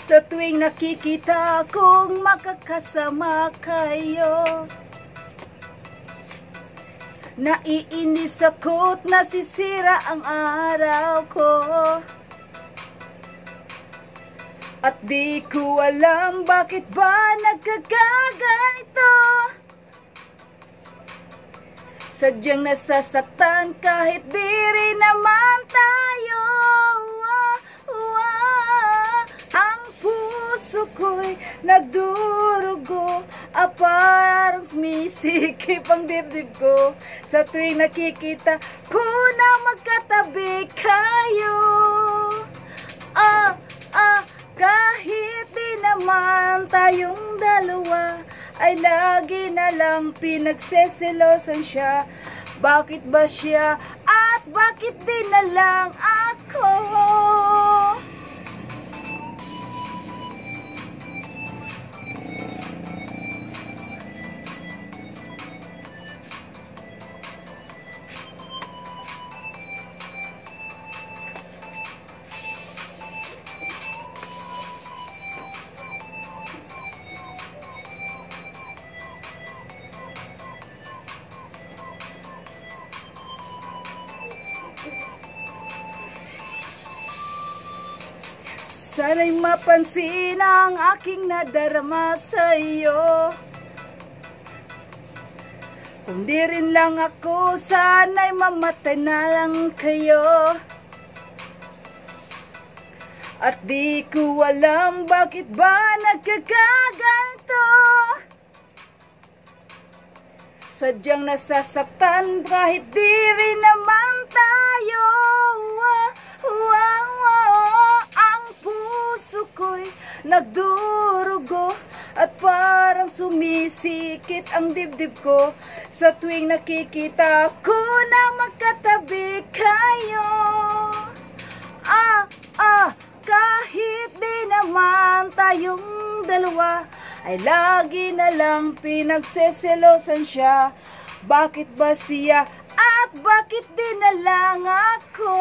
Sa tuwing nakikita kong makakasama kayo, naiinis ako't nasisira ang araw ko. At di ko alam bakit ba nagkakaganito. Sadyang nasasaktan kahit di rin naman tayo. Ang puso ko'y nagdurugo, parang sumisikip ang dibdib ko. Sa tuwing nakikita ko na magkatabi kayo. Kahit di naman tayong dalawa, ay lagi na lang pinagseselosan siya. Bakit ba siya at bakit di na lang ako? Sana'y mapansin ang aking nadarama sa iyo. Kung di rin lang ako, sana'y mamatay na lang kayo. At di ko alam bakit ba nagkakaganito. Sadyang nasasaktan kahit di rin naman tayo. Ang puso ko'y nagdurugo at parang sumisikit ang dibdib ko. Sa tuwing nakikita ko na magkatabi kayo. Kahit di naman tayong dalawa, ay lagi na lang pinagseselosan siya. Bakit ba siya at bakit di na lang ako?